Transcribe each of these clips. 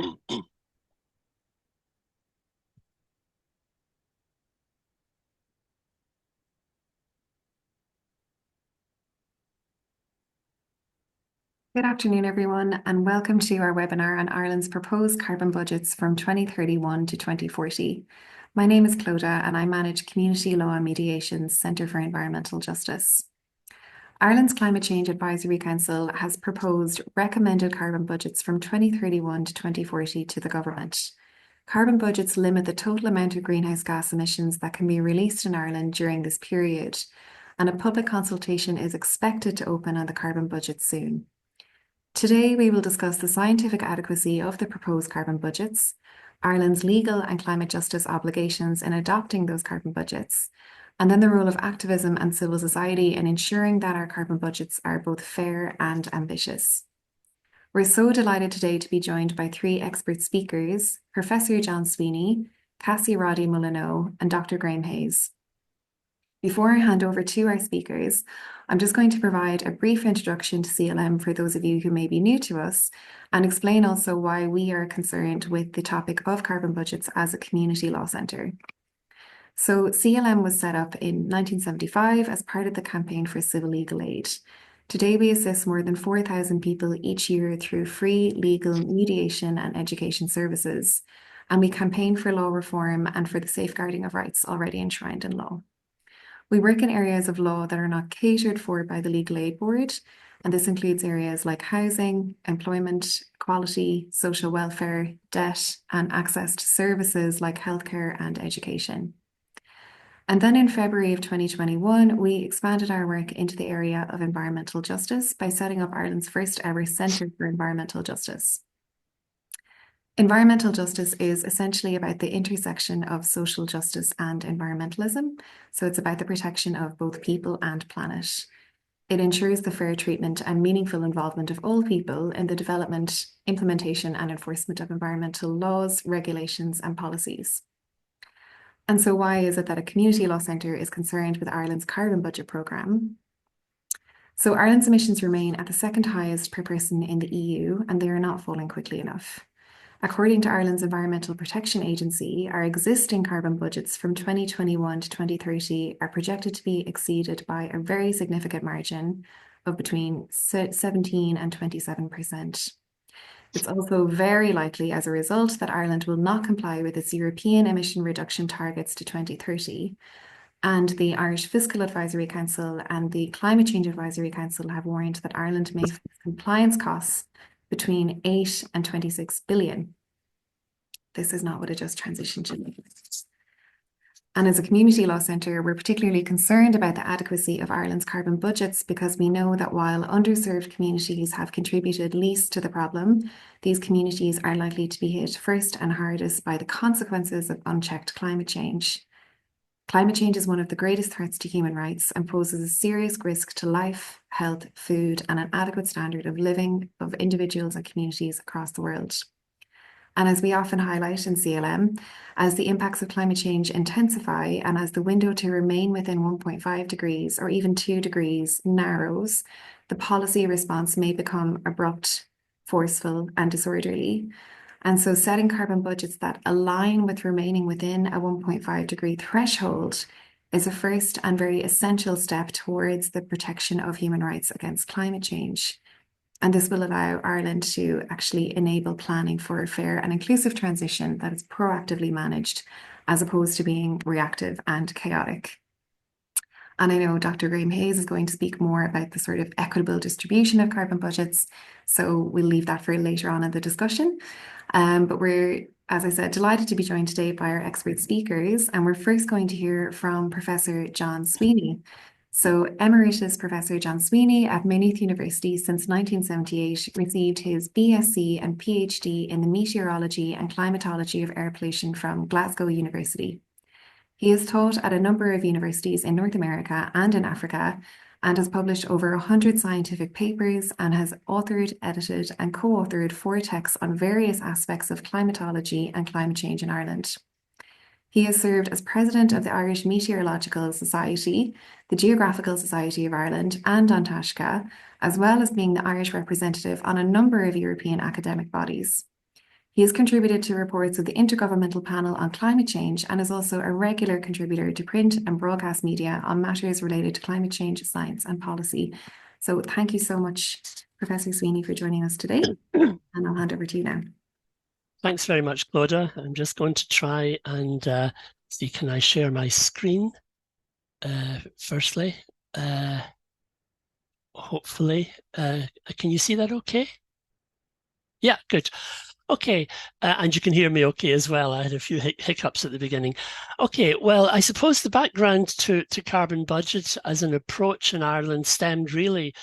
Good afternoon, everyone, and welcome to our webinar on Ireland's proposed carbon budgets from 2031 to 2040. My name is Clodagh, and I manage Community Law and Mediation's Centre for Environmental Justice. Ireland's Climate Change Advisory Council has proposed recommended carbon budgets from 2031 to 2040 to the government. Carbon budgets limit the total amount of greenhouse gas emissions that can be released in Ireland during this period, and a public consultation is expected to open on the carbon budget soon. Today, we will discuss the scientific adequacy of the proposed carbon budgets, Ireland's legal and climate justice obligations in adopting those carbon budgets, and then the role of activism and civil society in ensuring that our carbon budgets are both fair and ambitious. We're so delighted today to be joined by three expert speakers, Professor John Sweeney, Cassie Roddy-Mullineaux, and Dr. Graeme Hayes. Before I hand over to our speakers, I'm just going to provide a brief introduction to CLM for those of you who may be new to us, and explain also why we are concerned with the topic of carbon budgets as a community law centre. So CLM was set up in 1975 as part of the Campaign for Civil Legal Aid. Today, we assist more than 4,000 people each year through free legal mediation and education services, and we campaign for law reform and for the safeguarding of rights already enshrined in law. We work in areas of law that are not catered for by the Legal Aid Board, and this includes areas like housing, employment, equality, social welfare, debt, and access to services like healthcare and education. And then in February of 2021, we expanded our work into the area of environmental justice by setting up Ireland's first ever Centre for Environmental Justice. Environmental justice is essentially about the intersection of social justice and environmentalism. So it's about the protection of both people and planet. It ensures the fair treatment and meaningful involvement of all people in the development, implementation, and enforcement of environmental laws, regulations, and policies. And so why is it that a community law centre is concerned with Ireland's carbon budget programme? So Ireland's emissions remain at the second highest per person in the EU, and they are not falling quickly enough. According to Ireland's Environmental Protection Agency, our existing carbon budgets from 2021 to 2030 are projected to be exceeded by a very significant margin of between 17 and 27%. It's also very likely as a result that Ireland will not comply with its European emission reduction targets to 2030. And the Irish Fiscal Advisory Council and the Climate Change Advisory Council have warned that Ireland may face compliance costs between 8 and 26 billion. This is not what a just transition should be. And as a community law centre, we're particularly concerned about the adequacy of Ireland's carbon budgets because we know that while underserved communities have contributed least to the problem, these communities are likely to be hit first and hardest by the consequences of unchecked climate change. Climate change is one of the greatest threats to human rights and poses a serious risk to life, health, food, and an adequate standard of living of individuals and communities across the world. And as we often highlight in CLM, as the impacts of climate change intensify and as the window to remain within 1.5 degrees or even 2 degrees narrows, the policy response may become abrupt, forceful, and disorderly. And so setting carbon budgets that align with remaining within a 1.5 degree threshold is a first and very essential step towards the protection of human rights against climate change. And this will allow Ireland to actually enable planning for a fair and inclusive transition that is proactively managed as opposed to being reactive and chaotic. And I know Dr. Graeme Hayes is going to speak more about the sort of equitable distribution of carbon budgets, so we'll leave that for later on in the discussion. But we're, as I said, delighted to be joined today by our expert speakers, and we're first going to hear from Professor John Sweeney. So Emeritus Professor John Sweeney at Maynooth University since 1978 received his BSc and PhD in the meteorology and climatology of air pollution from Glasgow University. He has taught at a number of universities in North America and in Africa and has published over 100 scientific papers and has authored, edited and co-authored 4 texts on various aspects of climatology and climate change in Ireland. He has served as president of the Irish Meteorological Society, the Geographical Society of Ireland, and Antarctica, as well as being the Irish representative on a number of European academic bodies. He has contributed to reports of the Intergovernmental Panel on Climate Change and is also a regular contributor to print and broadcast media on matters related to climate change, science and policy. So thank you so much, Professor Sweeney, for joining us today. And I'll hand over to you now. Thanks very much, Claudia. I'm just going to try and see, can I share my screen? Firstly, hopefully, can you see that okay? Yeah, good. Okay, and you can hear me okay as well. I had a few hiccups at the beginning. Okay, well, I suppose the background to carbon budget as an approach in Ireland stemmed really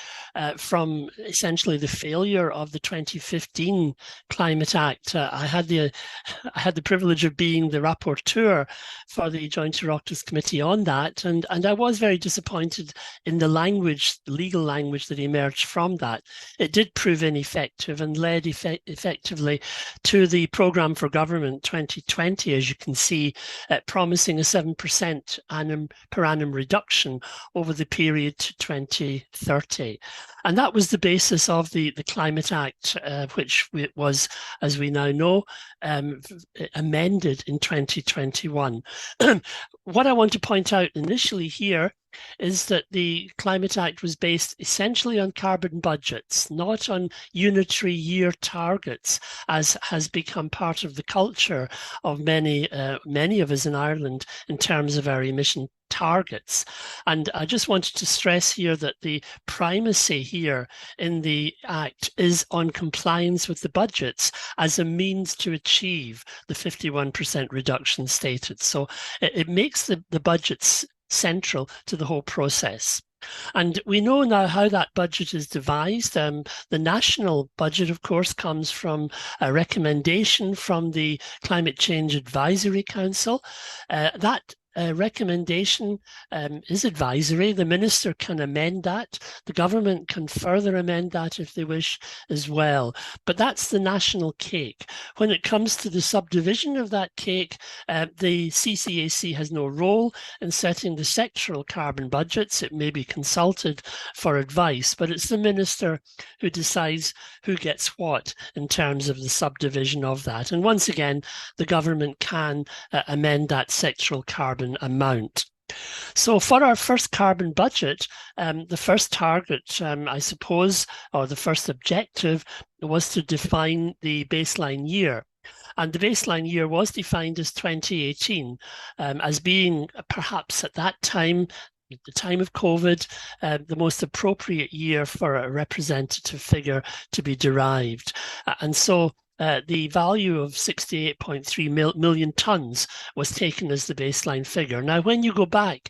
from essentially the failure of the 2015 Climate Act. I had the privilege of being the rapporteur for the Joint Oireachtas Committee on that, and I was very disappointed in the language, the legal language that emerged from that. It did prove ineffective and led effectively to the Programme for Government 2020, as you can see, promising a 7% per annum reduction over the period to 2030. And that was the basis of the Climate Act, which was, as we now know, amended in 2021. What I want to point out initially here is that the Climate Act was based essentially on carbon budgets, not on unitary year targets, as has become part of the culture of many of us in Ireland in terms of our emission targets. And I just wanted to stress here that the primacy here in the Act is on compliance with the budgets as a means to achieve the 51% reduction stated. So it makes the budgets central to the whole process. And we know now how that budget is devised. The national budget, of course, comes from a recommendation from the Climate Change Advisory Council. That recommendation is advisory. The minister can amend that. The government can further amend that if they wish as well. But that's the national cake. When it comes to the subdivision of that cake, the CCAC has no role in setting the sectoral carbon budgets. It may be consulted for advice, but it's the minister who decides who gets what in terms of the subdivision of that. And once again, the government can amend that sectoral carbon amount. So for our first carbon budget, the first target, I suppose, or the first objective was to define the baseline year. And the baseline year was defined as 2018 as being perhaps at that time, at the time of COVID, the most appropriate year for a representative figure to be derived. And so the value of 68.3 million tonnes was taken as the baseline figure. Now, when you go back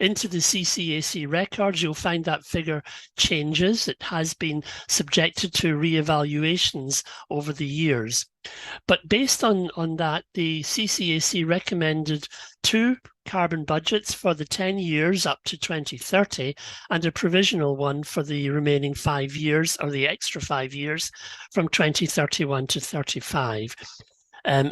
into the CCAC records, you'll find that figure changes. It has been subjected to re-evaluations over the years. But based on that, the CCAC recommended two carbon budgets for the 10 years up to 2030 and a provisional one for the remaining 5 years, or the extra 5 years from 2031 to 35.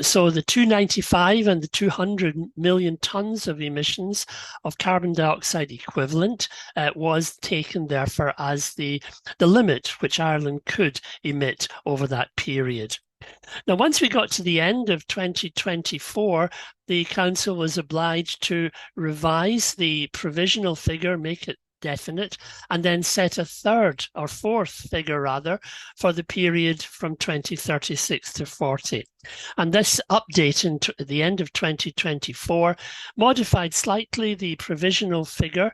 So the 295 and the 200 million tonnes of emissions of carbon dioxide equivalent was taken therefore as the limit which Ireland could emit over that period. Now, once we got to the end of 2024, the Council was obliged to revise the provisional figure, make it definite, and then set a third or fourth figure rather for the period from 2036 to 40. And this update at the end of 2024 modified slightly the provisional figure.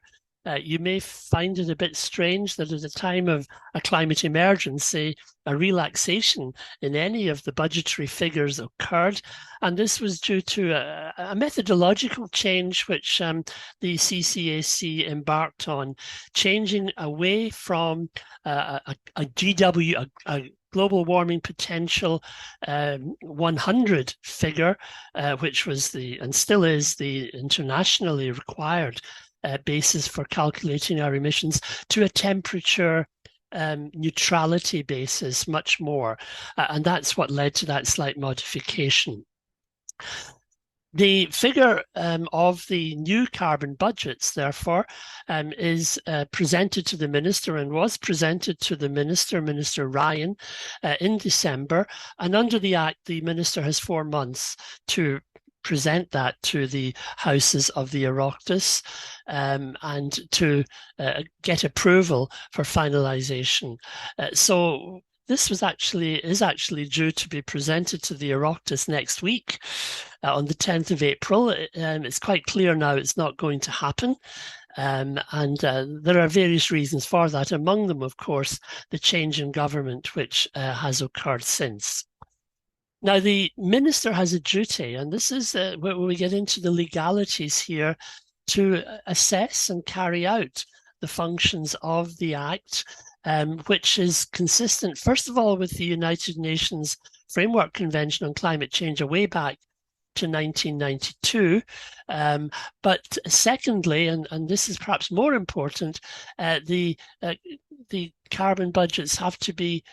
You may find it a bit strange that at a time of a climate emergency, a relaxation in any of the budgetary figures occurred. And this was due to a methodological change which the CCAC embarked on, changing away from a GW, a global warming potential 100 figure, which was and still is the internationally required basis for calculating our emissions, to a temperature neutrality basis much more. And that's what led to that slight modification. The figure of the new carbon budgets, therefore, is presented to the Minister and was presented to the Minister Ryan, in December. And under the Act, the Minister has 4 months to present that to the houses of the Oireachtas and to get approval for finalisation. So this is actually due to be presented to the Oireachtas next week on the 10th of April. It's quite clear now it's not going to happen. And there are various reasons for that. Among them, of course, the change in government, which has occurred since. Now, the Minister has a duty, and this is where we get into the legalities here, to assess and carry out the functions of the Act, which is consistent, first of all, with the United Nations Framework Convention on Climate Change way back to 1992. But secondly, and this is perhaps more important, the carbon budgets have to be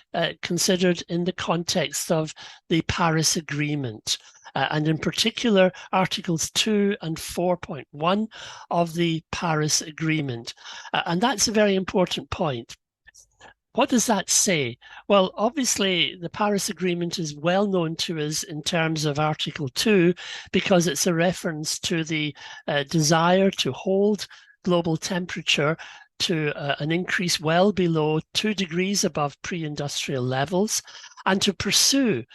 considered in the context of the Paris Agreement. And in particular, Articles 2 and 4.1 of the Paris Agreement. And that's a very important point. What does that say? Well, obviously, the Paris Agreement is well known to us in terms of Article 2, because it's a reference to the desire to hold global temperature to an increase well below 2 degrees above pre-industrial levels, and to pursue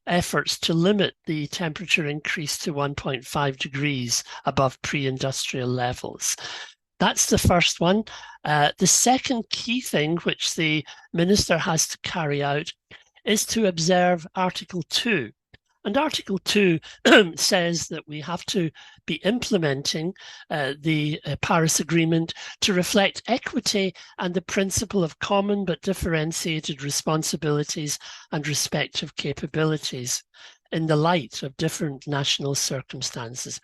efforts to limit the temperature increase to 1.5 degrees above pre-industrial levels. That's the first one. The second key thing which the Minister has to carry out is to observe Article 2. And Article 2 says that we have to be implementing the Paris Agreement to reflect equity and the principle of common but differentiated responsibilities and respective capabilities in the light of different national circumstances.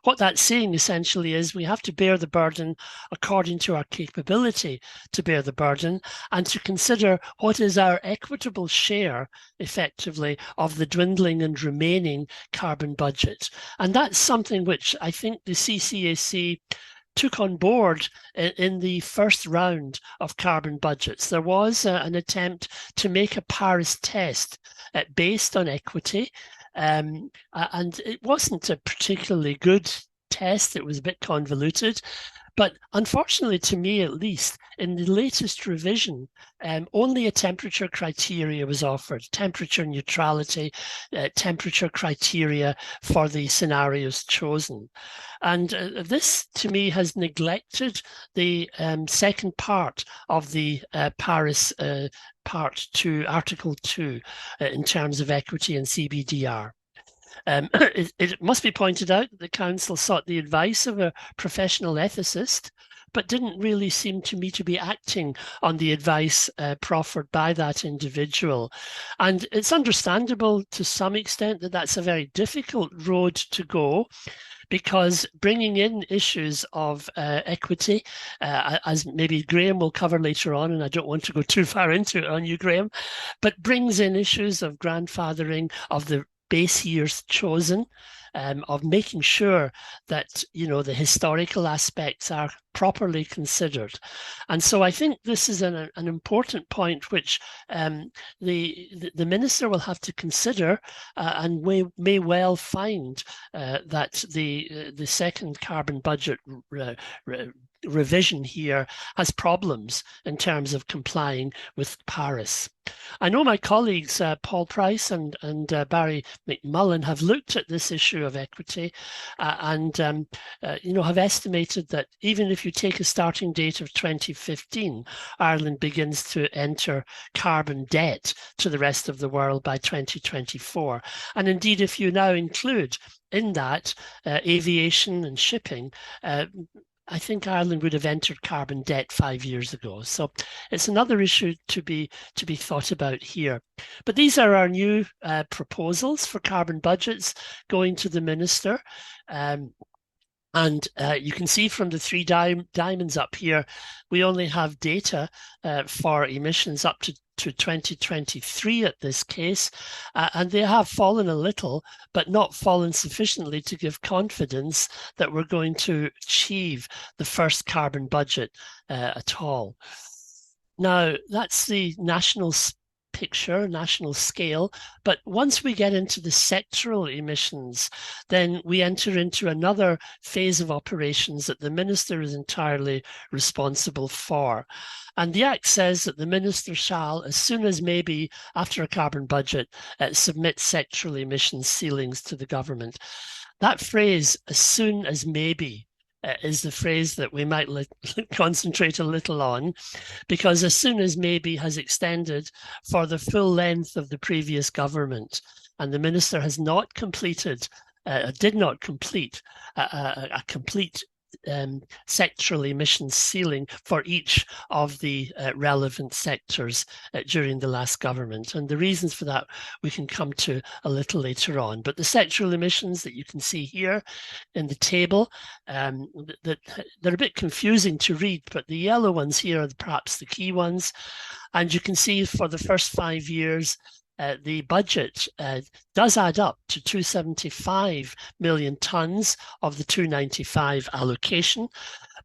What that's saying essentially is we have to bear the burden according to our capability to bear the burden, and to consider what is our equitable share, effectively, of the dwindling and remaining carbon budget. And that's something which I think the CCAC took on board in the first round of carbon budgets. There was an attempt to make a Paris test based on equity, and it wasn't a particularly good test. It was a bit convoluted. But unfortunately, to me at least, in the latest revision, only a temperature criteria was offered, temperature neutrality, temperature criteria for the scenarios chosen. And this, to me, has neglected the second part of the Paris Part 2, Article 2, in terms of equity and CBDR. It must be pointed out that the Council sought the advice of a professional ethicist, but didn't really seem to me to be acting on the advice proffered by that individual. And it's understandable to some extent that that's a very difficult road to go, because bringing in issues of equity, as maybe Graeme will cover later on, and I don't want to go too far into it on you, Graeme, but brings in issues of grandfathering of the base years chosen, of making sure that, you know, the historical aspects are properly considered. And so I think this is an important point which the Minister will have to consider, and may well find that the second carbon budget revision here has problems in terms of complying with Paris. I know my colleagues, Paul Price and Barry McMullen, have looked at this issue of equity and have estimated that even if you take a starting date of 2015, Ireland begins to enter carbon debt to the rest of the world by 2024. And indeed, if you now include in that aviation and shipping, I think Ireland would have entered carbon debt 5 years ago. So it's another issue to be thought about here. But these are our new proposals for carbon budgets going to the Minister. And you can see from the three diamonds up here, we only have data for emissions up to to 2023 at this case, and they have fallen a little, but not fallen sufficiently to give confidence that we're going to achieve the first carbon budget at all. Now, that's the national picture, national scale. But once we get into the sectoral emissions, then we enter into another phase of operations that the minister is entirely responsible for. And the Act says that the minister shall, as soon as may be after a carbon budget, submit sectoral emissions ceilings to the government. That phrase, as soon as may be, is the phrase that we might concentrate a little on, because as soon as maybe has extended for the full length of the previous government, and the minister has not completed, did not complete a complete sectoral emissions ceiling for each of the relevant sectors during the last government. And the reasons for that we can come to a little later on. But the sectoral emissions that you can see here in the table, they're a bit confusing to read, but the yellow ones here are perhaps the key ones. And you can see for the first 5 years, the budget does add up to 275 million tonnes of the 295 allocation,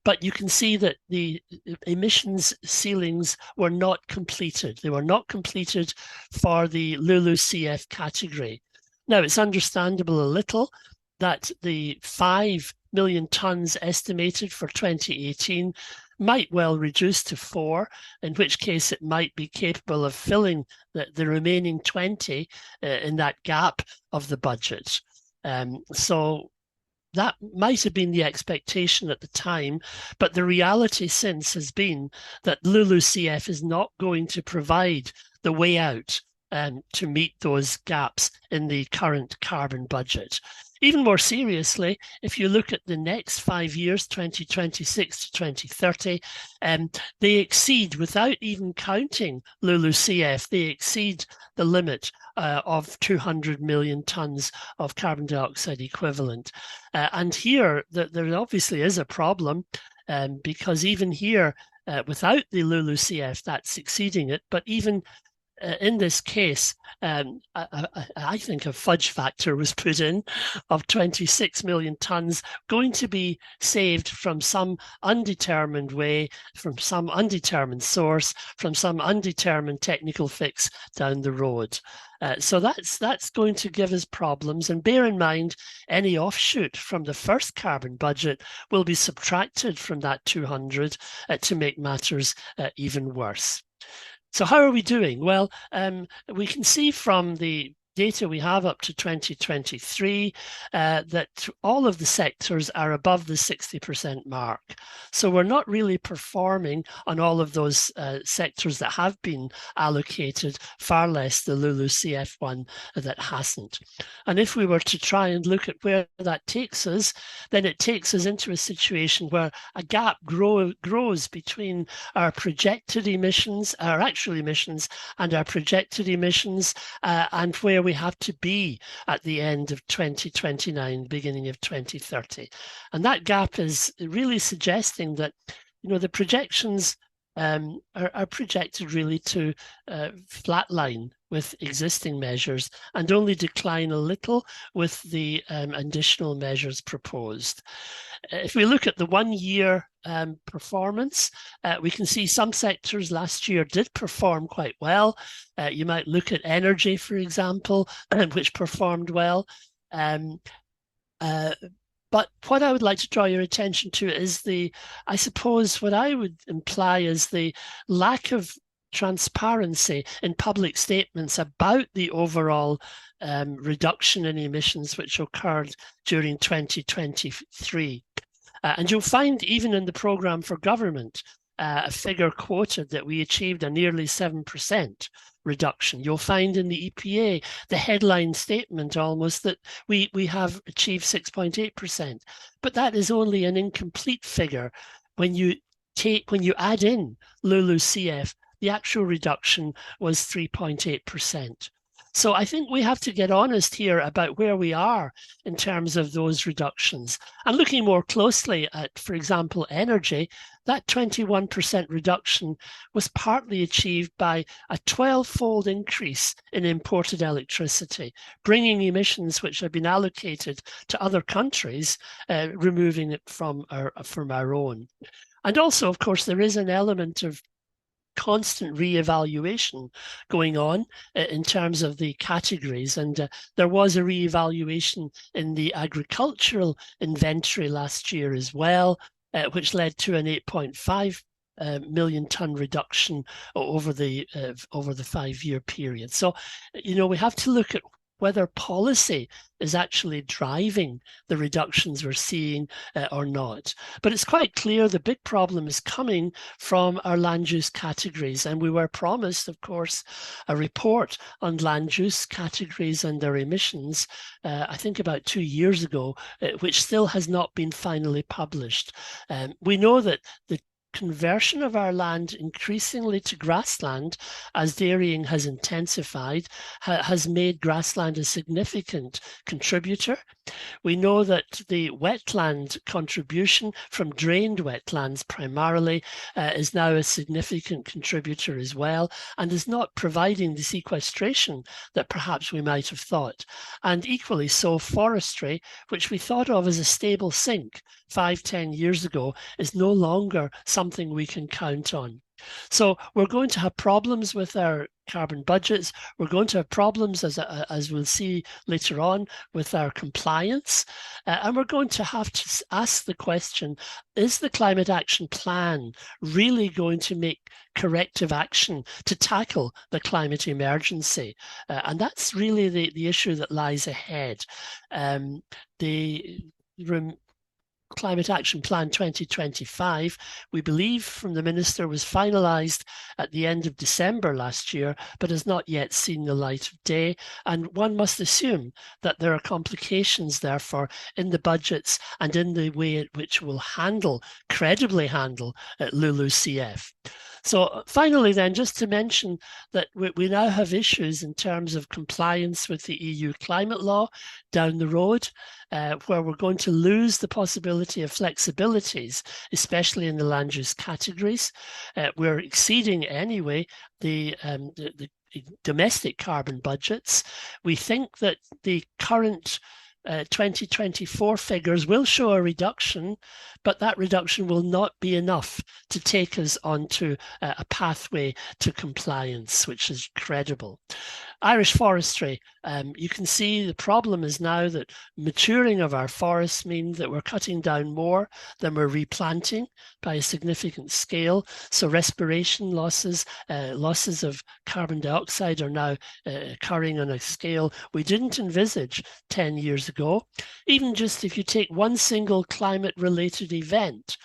but you can see that the emissions ceilings were not completed. They were not completed for the LULUCF category. Now, it's understandable a little that the 5 million tonnes estimated for 2018 might well reduce to 4, in which case it might be capable of filling the remaining 20 in that gap of the budget. So that might have been the expectation at the time, but the reality since has been that LULUCF is not going to provide the way out to meet those gaps in the current carbon budget. Even more seriously, if you look at the next 5 years, 2026 to 2030, they exceed, without even counting LULUCF, they exceed the limit of 200 million tonnes of carbon dioxide equivalent. And here, there obviously is a problem, because even here, without the LULUCF, that's exceeding it, but even in this case, I think a fudge factor was put in of 26 million tonnes going to be saved from some undetermined way, from some undetermined source, from some undetermined technical fix down the road. So that's going to give us problems. And bear in mind, any offshoot from the first carbon budget will be subtracted from that 200 to make matters even worse. So how are we doing? Well, we can see from the data we have up to 2023 that all of the sectors are above the 60% mark. So we're not really performing on all of those sectors that have been allocated, far less the LULUCF one that hasn't. And if we were to try and look at where that takes us, then it takes us into a situation where a gap grows between our projected emissions, our actual emissions, and our projected emissions, and where we have to be at the end of 2029, beginning of 2030. And that gap is really suggesting that, you know, the projections are projected really to flatline with existing measures and only decline a little with the additional measures proposed. If we look at the 1 year performance, we can see some sectors last year did perform quite well. You might look at energy, for example, which performed well. But what I would like to draw your attention to is I suppose what I would imply is the lack of transparency in public statements about the overall reduction in emissions which occurred during 2023. And you'll find even in the programme for government, a figure quoted that we achieved a nearly 7% reduction. You'll find in the EPA the headline statement almost that we have achieved 6.8%, but that is only an incomplete figure. When you add in LULUCF, the actual reduction was 3.8%. So I think we have to get honest here about where we are in terms of those reductions. And looking more closely at, for example, energy, that 21% reduction was partly achieved by a 12-fold increase in imported electricity, bringing emissions which have been allocated to other countries, removing it from our own. And also, of course, there is an element of constant re-evaluation going on in terms of the categories. And there was a re-evaluation in the agricultural inventory last year as well, which led to an 8.5 million ton reduction over the 5-year period. So, we have to look at whether policy is actually driving the reductions we're seeing or not. But it's quite clear the big problem is coming from our land use categories. And we were promised, of course, a report on land use categories and their emissions, I think about 2 years ago, which still has not been finally published. We know that the conversion of our land increasingly to grassland as dairying has intensified has made grassland a significant contributor. We know that the wetland contribution from drained wetlands primarily is now a significant contributor as well, and is not providing the sequestration that perhaps we might have thought. And equally so, forestry, which we thought of as a stable sink 5-10 years ago, is no longer something we can count on. So we're going to have problems with our carbon budgets. We're going to have problems, as we'll see later on, with our compliance. And we're going to have to ask the question, is the climate action plan really going to make corrective action to tackle the climate emergency? And that's really the issue that lies ahead. The Climate Action Plan 2025, we believe from the Minister, was finalised at the end of December last year, but has not yet seen the light of day. And one must assume that there are complications, therefore, in the budgets and in the way in which we'll credibly handle LULUCF. So finally, then, just to mention that we now have issues in terms of compliance with the EU climate law down the road, where we're going to lose the possibility of flexibilities, especially in the land use categories. We're exceeding anyway the domestic carbon budgets. We think that the current 2024 figures will show a reduction, but that reduction will not be enough to take us onto a pathway to compliance, which is credible. Irish forestry, you can see the problem is now that maturing of our forests means that we're cutting down more than we're replanting by a significant scale. So respiration losses, losses of carbon dioxide are now occurring on a scale we didn't envisage 10 years ago. Even just if you take one single climate-related event,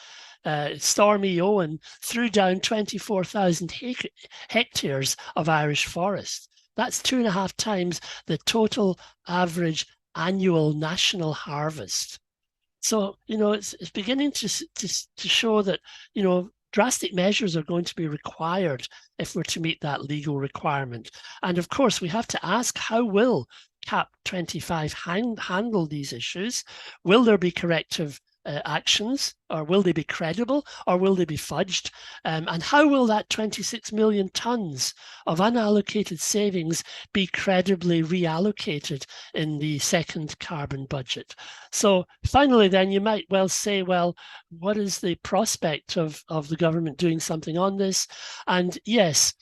Stormy Owen threw down 24,000 hectares of Irish forest. That's 2.5 times the total average annual national harvest. So, it's beginning to show that, drastic measures are going to be required if we're to meet that legal requirement. And of course, we have to ask, how will CAP 25 handle these issues? Will there be corrective actions, or will they be credible, or will they be fudged? And how will that 26 million tonnes of unallocated savings be credibly reallocated in the second carbon budget? So finally, then, you might well say, well, what is the prospect of the government doing something on this? And yes,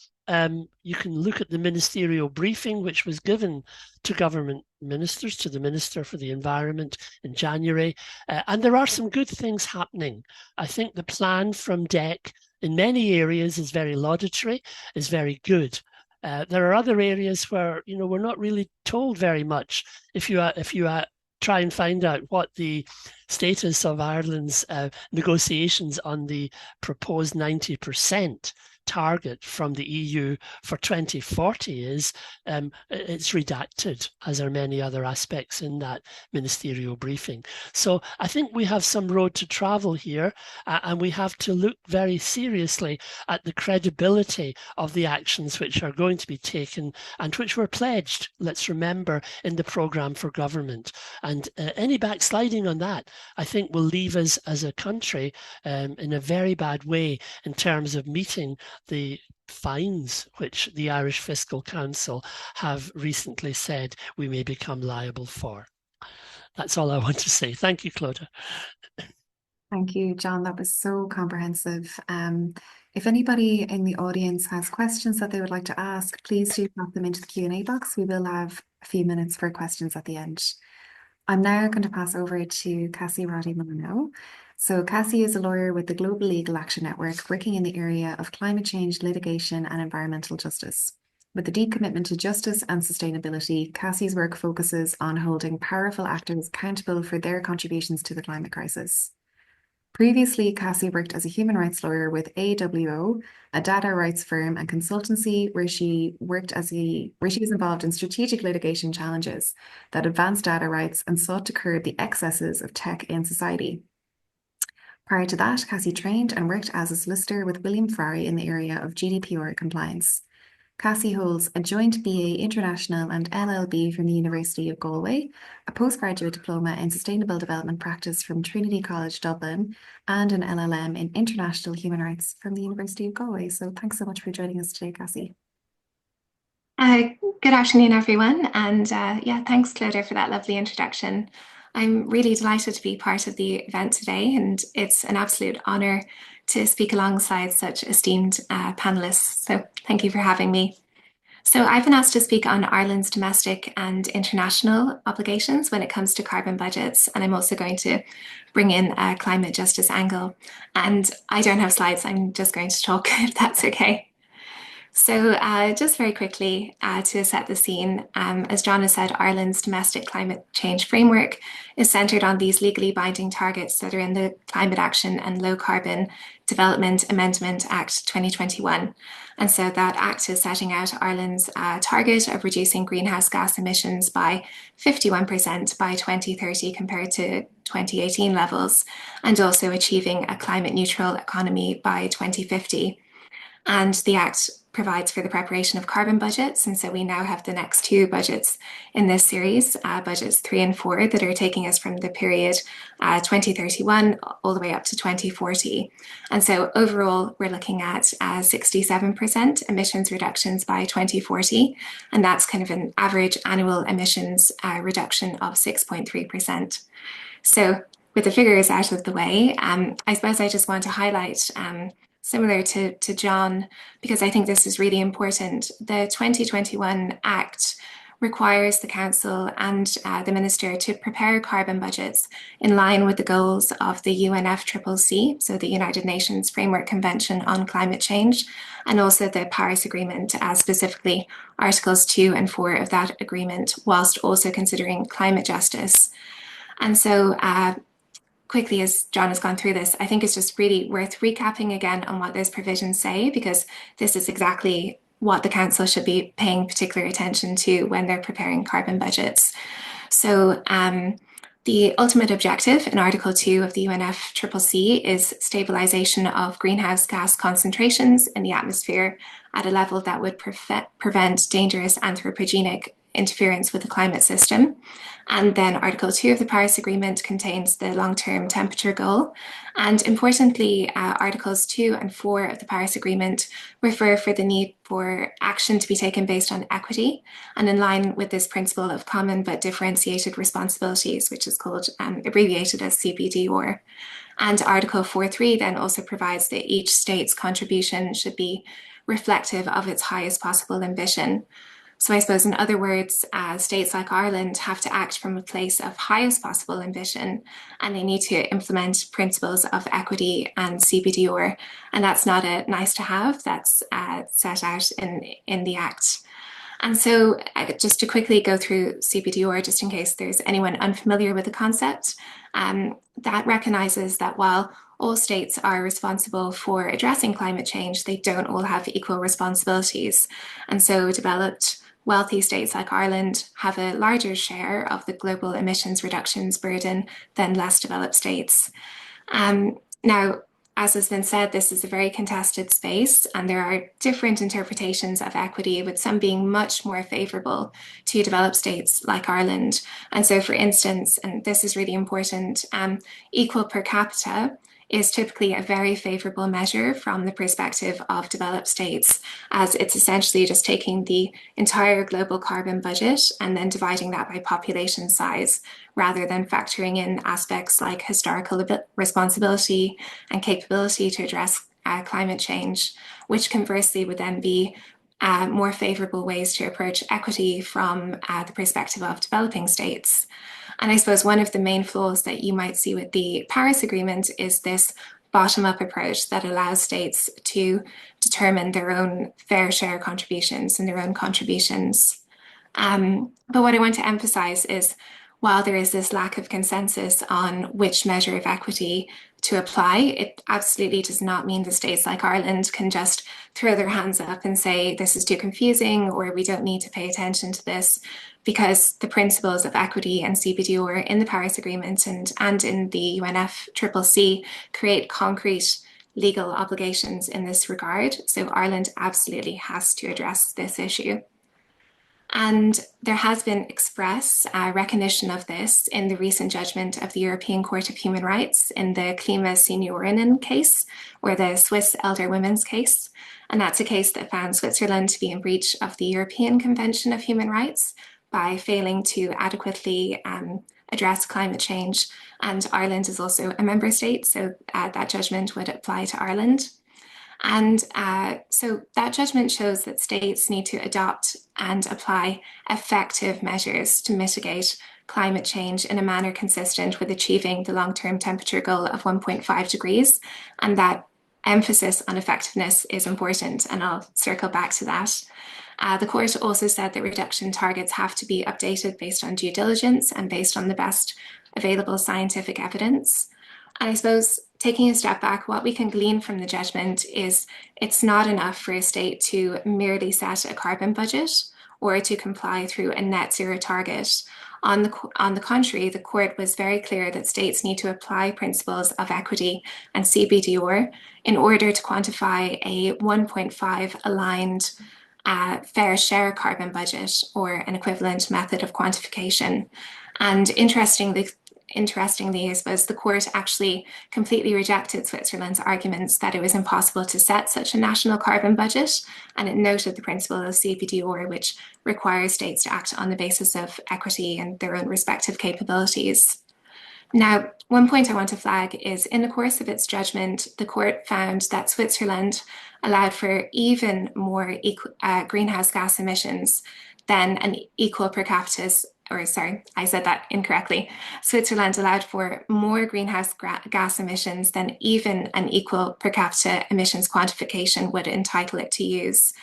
you can look at the ministerial briefing, which was given to government ministers, to the Minister for the Environment in January, and there are some good things happening. I think the plan from DEC in many areas is very laudatory, is very good. There are other areas where, we're not really told very much. If you try and find out what the status of Ireland's negotiations on the proposed 90% target from the EU for 2040 is, it's redacted, as are many other aspects in that ministerial briefing. So I think we have some road to travel here, and we have to look very seriously at the credibility of the actions which are going to be taken and which were pledged, let's remember, in the programme for government. And any backsliding on that, I think, will leave us as a country in a very bad way in terms of meeting the fines which the Irish Fiscal Council have recently said we may become liable for. That's all I want to say. Thank you, Clodagh. Thank you, John. That was so comprehensive. If anybody in the audience has questions that they would like to ask, please do pop them into the Q&A box. We will have a few minutes for questions at the end. I'm now going to pass over to Cassie Roddy-Mullineaux. So Cassie is a lawyer with the Global Legal Action Network, working in the area of climate change, litigation, and environmental justice. With a deep commitment to justice and sustainability, Cassie's work focuses on holding powerful actors accountable for their contributions to the climate crisis. Previously, Cassie worked as a human rights lawyer with AWO, a data rights firm and consultancy where she was involved in strategic litigation challenges that advanced data rights and sought to curb the excesses of tech in society. Prior to that, Cassie trained and worked as a solicitor with William Ferrari in the area of GDPR compliance. Cassie holds a joint BA International and LLB from the University of Galway, a postgraduate diploma in Sustainable Development Practice from Trinity College Dublin, and an LLM in International Human Rights from the University of Galway. So thanks so much for joining us today, Cassie. Good afternoon, everyone. And yeah, thanks, Clodagh, for that lovely introduction. I'm really delighted to be part of the event today, and it's an absolute honour to speak alongside such esteemed panellists. So thank you for having me. So I've been asked to speak on Ireland's domestic and international obligations when it comes to carbon budgets, and I'm also going to bring in a climate justice angle. And I don't have slides, I'm just going to talk, if that's okay. So just very quickly to set the scene, as John has said, Ireland's domestic climate change framework is centred on these legally binding targets that are in the Climate Action and Low Carbon Development Amendment Act 2021. And so that act is setting out Ireland's target of reducing greenhouse gas emissions by 51% by 2030 compared to 2018 levels, and also achieving a climate neutral economy by 2050. And the Act provides for the preparation of carbon budgets. And so we now have the next two budgets in this series, budgets 3 and 4, that are taking us from the period 2031 all the way up to 2040. And so overall, we're looking at 67% emissions reductions by 2040. And that's kind of an average annual emissions reduction of 6.3%. So with the figures out of the way, I suppose I just want to highlight similar to John, because I think this is really important. The 2021 Act requires the Council and the Minister to prepare carbon budgets in line with the goals of the UNFCCC, so the United Nations Framework Convention on Climate Change, and also the Paris Agreement, specifically Articles 2 and 4 of that agreement, whilst also considering climate justice. And so quickly, as John has gone through this, I think it's just really worth recapping again on what those provisions say, because this is exactly what the Council should be paying particular attention to when they're preparing carbon budgets. So the ultimate objective in Article 2 of the UNFCCC is stabilisation of greenhouse gas concentrations in the atmosphere at a level that would prevent dangerous anthropogenic interference with the climate system. And then Article 2 of the Paris Agreement contains the long-term temperature goal. And importantly, Articles 2 and 4 of the Paris Agreement refer for the need for action to be taken based on equity and in line with this principle of common but differentiated responsibilities, which is called abbreviated as CBDR. And Article 4.3 then also provides that each state's contribution should be reflective of its highest possible ambition. So I suppose, in other words, states like Ireland have to act from a place of highest possible ambition, and they need to implement principles of equity and CBDR. And that's not a nice to have, that's set out in the Act. And so just to quickly go through CBDR, just in case there's anyone unfamiliar with the concept, that recognises that while all states are responsible for addressing climate change, they don't all have equal responsibilities. And so developed wealthy states like Ireland have a larger share of the global emissions reductions burden than less developed states. Now, as has been said, this is a very contested space, and there are different interpretations of equity, with some being much more favourable to developed states like Ireland. And so, for instance, and this is really important, equal per capita is typically a very favourable measure from the perspective of developed states, as it's essentially just taking the entire global carbon budget and then dividing that by population size, rather than factoring in aspects like historical responsibility and capability to address climate change, which conversely would then be more favourable ways to approach equity from the perspective of developing states. And I suppose one of the main flaws that you might see with the Paris Agreement is this bottom-up approach that allows states to determine their own fair share contributions and their own contributions. But what I want to emphasize is, while there is this lack of consensus on which measure of equity to apply, it absolutely does not mean that states like Ireland can just throw their hands up and say this is too confusing or we don't need to pay attention to this, because the principles of equity and CBDR in the Paris Agreement and in the UNFCCC create concrete legal obligations in this regard. So Ireland absolutely has to address this issue. And there has been express recognition of this in the recent judgment of the European Court of Human Rights in the Klima Seniorinnen case, or the Swiss elder women's case. And that's a case that found Switzerland to be in breach of the European Convention of Human Rights by failing to adequately address climate change. And Ireland is also a member state, so that judgment would apply to Ireland. And so that judgment shows that states need to adopt and apply effective measures to mitigate climate change in a manner consistent with achieving the long-term temperature goal of 1.5 degrees. And that emphasis on effectiveness is important, and I'll circle back to that. The court also said that reduction targets have to be updated based on due diligence and based on the best available scientific evidence. And I suppose, taking a step back, what we can glean from the judgment is it's not enough for a state to merely set a carbon budget or to comply through a net zero target. On the contrary, the court was very clear that states need to apply principles of equity and CBDR in order to quantify a 1.5 aligned fair share carbon budget, or an equivalent method of quantification. And interestingly, I suppose the court actually completely rejected Switzerland's arguments that it was impossible to set such a national carbon budget, and it noted the principle of CBDR, which requires states to act on the basis of equity and their own respective capabilities. Now, one point I want to flag is, in the course of its judgment, the court found that Switzerland allowed for even more greenhouse gas emissions than an equal per capita, or sorry, I said that incorrectly. Switzerland allowed for more greenhouse gas emissions than even an equal per capita emissions quantification would entitle it to use.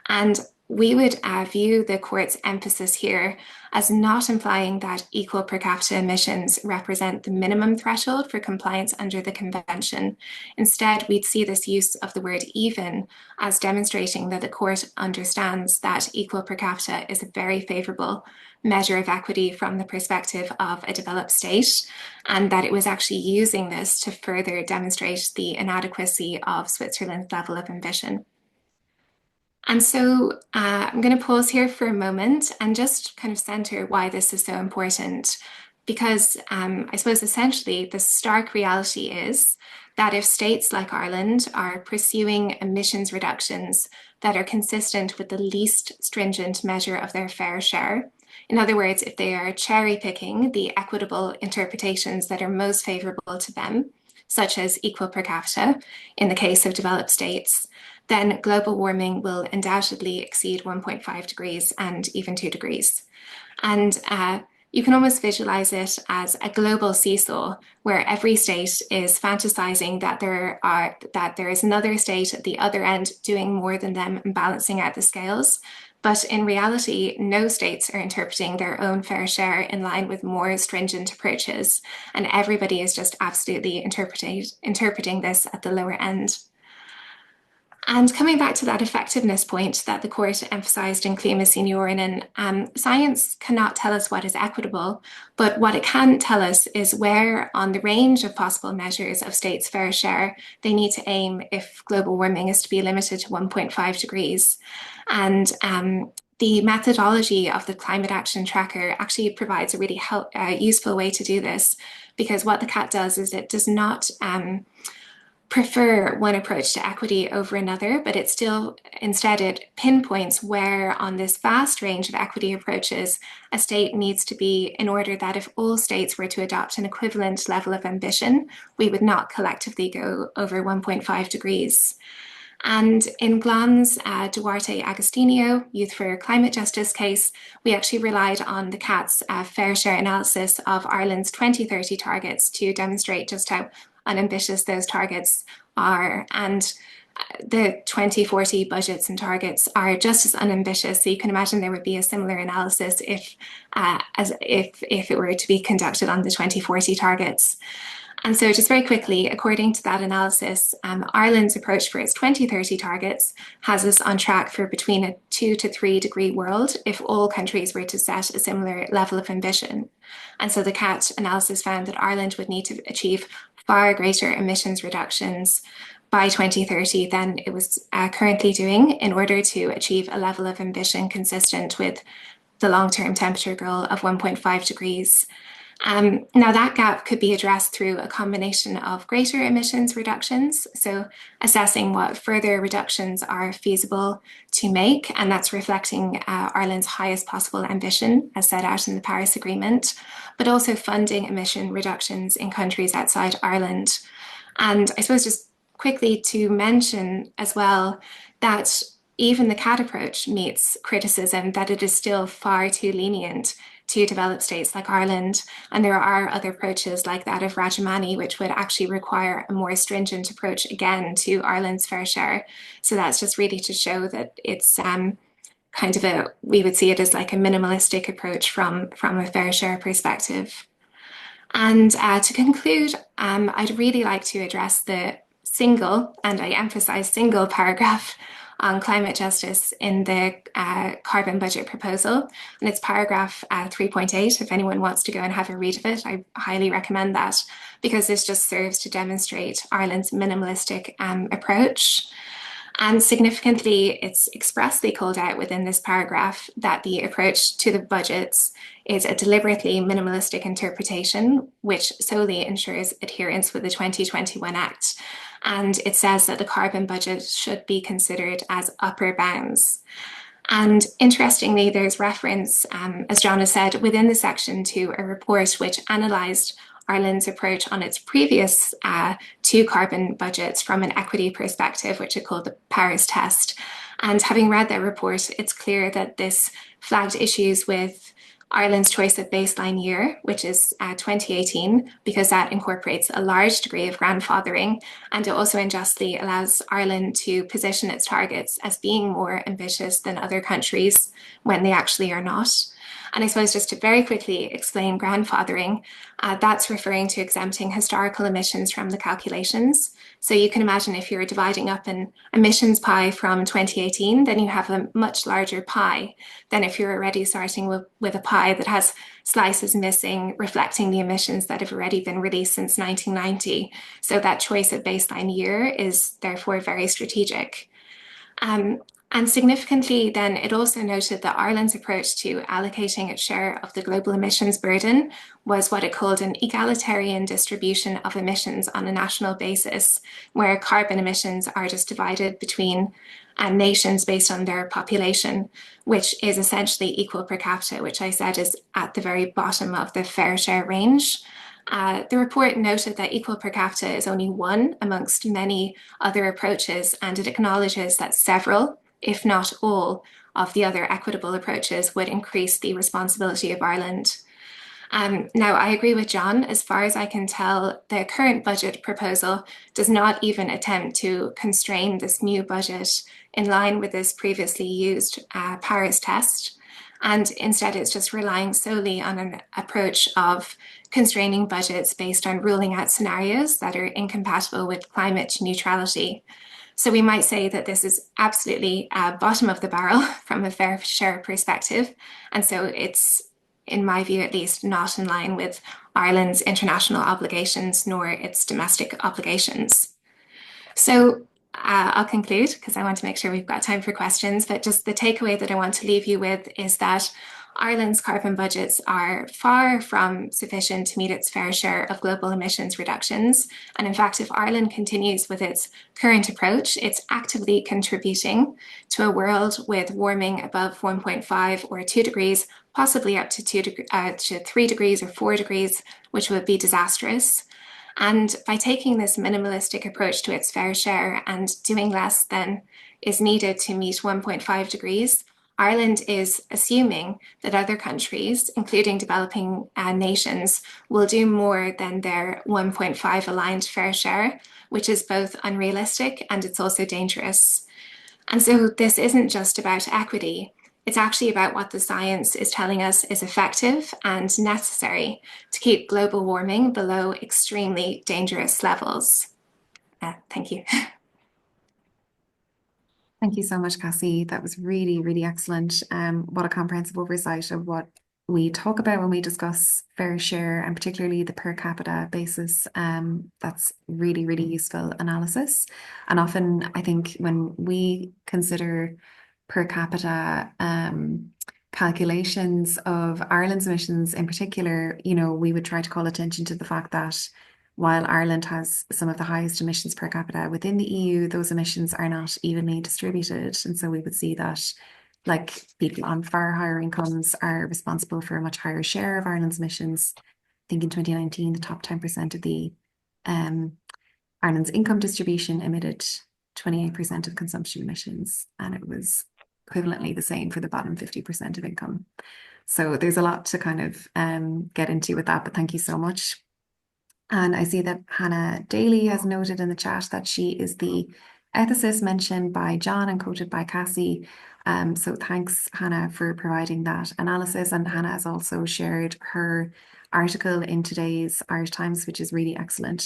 And we would view the court's emphasis here as not implying that equal per capita emissions represent the minimum threshold for compliance under the convention. Instead, we'd see this use of the word even as demonstrating that the court understands that equal per capita is a very favourable measure of equity from the perspective of a developed state, and that it was actually using this to further demonstrate the inadequacy of Switzerland's level of ambition. And so I'm going to pause here for a moment and just kind of center why this is so important, because I suppose essentially the stark reality is that if states like Ireland are pursuing emissions reductions that are consistent with the least stringent measure of their fair share, in other words, if they are cherry picking the equitable interpretations that are most favourable to them, such as equal per capita in the case of developed states, then global warming will undoubtedly exceed 1.5 degrees and even 2 degrees. And you can almost visualize it as a global seesaw where every state is fantasizing that there is another state at the other end doing more than them and balancing out the scales. But in reality, no states are interpreting their own fair share in line with more stringent approaches, and everybody is just absolutely interpreting this at the lower end. And coming back to that effectiveness point that the court emphasised in Clima Signorin, science cannot tell us what is equitable, but what it can tell us is where on the range of possible measures of states' fair share they need to aim if global warming is to be limited to 1.5 degrees. And the methodology of the Climate Action Tracker actually provides a really useful way to do this, because what the CAT does is it does not prefer one approach to equity over another, but instead it pinpoints where on this vast range of equity approaches a state needs to be, in order that if all states were to adopt an equivalent level of ambition, we would not collectively go over 1.5 degrees. And in Glan's Duarte Agostinho Youth for Climate Justice case, we actually relied on the CAT's fair share analysis of Ireland's 2030 targets to demonstrate just how unambitious those targets are. And the 2040 budgets and targets are just as unambitious. So you can imagine there would be a similar analysis if it were to be conducted on the 2040 targets. And so just very quickly, according to that analysis, Ireland's approach for its 2030 targets has us on track for between a 2 to 3 degree world if all countries were to set a similar level of ambition. And so the CAT analysis found that Ireland would need to achieve far greater emissions reductions by 2030 than it was currently doing in order to achieve a level of ambition consistent with the long-term temperature goal of 1.5 degrees. Now that gap could be addressed through a combination of greater emissions reductions, so assessing what further reductions are feasible to make, and that's reflecting Ireland's highest possible ambition as set out in the Paris Agreement, but also funding emission reductions in countries outside Ireland. And I suppose just quickly to mention as well that even the CAT approach meets criticism that it is still far too lenient to developed states like Ireland. And there are other approaches like that of Rajamani, which would actually require a more stringent approach again to Ireland's fair share. So that's just really to show that it's kind of we would see it as like a minimalistic approach from a fair share perspective. And to conclude, I'd really like to address the single, and I emphasize single, paragraph on climate justice in the carbon budget proposal. And it's paragraph 3.8. If anyone wants to go and have a read of it, I highly recommend that, because this just serves to demonstrate Ireland's minimalistic approach. And significantly, it's expressly called out within this paragraph that the approach to the budgets is a deliberately minimalistic interpretation, which solely ensures adherence with the 2021 Act. And it says that the carbon budget should be considered as upper bounds. And interestingly, there's reference, as John has said, within the section to a report which analysed Ireland's approach on its previous two carbon budgets from an equity perspective, which it called the Paris test. And having read that report, it's clear that this flagged issues with Ireland's choice of baseline year, which is 2018, because that incorporates a large degree of grandfathering, and it also unjustly allows Ireland to position its targets as being more ambitious than other countries when they actually are not. And I suppose just to very quickly explain grandfathering, that's referring to exempting historical emissions from the calculations. So you can imagine if you're dividing up an emissions pie from 2018, then you have a much larger pie than if you're already starting with a pie that has slices missing, reflecting the emissions that have already been released since 1990. So that choice of baseline year is therefore very strategic. And significantly, then, it also noted that Ireland's approach to allocating its share of the global emissions burden was what it called an egalitarian distribution of emissions on a national basis, where carbon emissions are just divided between nations based on their population, which is essentially equal per capita, which I said is at the very bottom of the fair share range. The report noted that equal per capita is only one amongst many other approaches, and it acknowledges that several, if not all, of the other equitable approaches would increase the responsibility of Ireland. Now, I agree with John. As far as I can tell, the current budget proposal does not even attempt to constrain this new budget in line with this previously used Paris test. And instead, it's just relying solely on an approach of constraining budgets based on ruling out scenarios that are incompatible with climate neutrality. So we might say that this is absolutely bottom of the barrel from a fair share perspective. And so it's, in my view at least, not in line with Ireland's international obligations nor its domestic obligations. So I'll conclude because I want to make sure we've got time for questions. But just the takeaway that I want to leave you with is that Ireland's carbon budgets are far from sufficient to meet its fair share of global emissions reductions. And in fact, if Ireland continues with its current approach, it's actively contributing to a world with warming above 1.5 or 2 degrees, possibly up to 3 degrees or 4 degrees, which would be disastrous. And by taking this minimalistic approach to its fair share and doing less than is needed to meet 1.5 degrees, Ireland is assuming that other countries, including developing nations, will do more than their 1.5 aligned fair share, which is both unrealistic and it's also dangerous. And so this isn't just about equity. It's actually about what the science is telling us is effective and necessary to keep global warming below extremely dangerous levels. Thank you. Thank you so much, Cassie. That was really, really excellent. What a comprehensive oversight of what we talk about when we discuss fair share and particularly the per capita basis. That's really, really useful analysis. And often I think when we consider per capita calculations of Ireland's emissions in particular, we would try to call attention to the fact that while Ireland has some of the highest emissions per capita within the EU, those emissions are not evenly distributed. And so we would see that like people on far higher incomes are responsible for a much higher share of Ireland's emissions. I think in 2019, the top 10% of the Ireland's income distribution emitted 28% of consumption emissions, and it was equivalently the same for the bottom 50% of income. So there's a lot to kind of get into with that, but thank you so much. And I see that Hannah Daly has noted in the chat that she is the ethicist mentioned by John and quoted by Cassie. So thanks, Hannah, for providing that analysis. And Hannah has also shared her article in today's Irish Times, which is really excellent.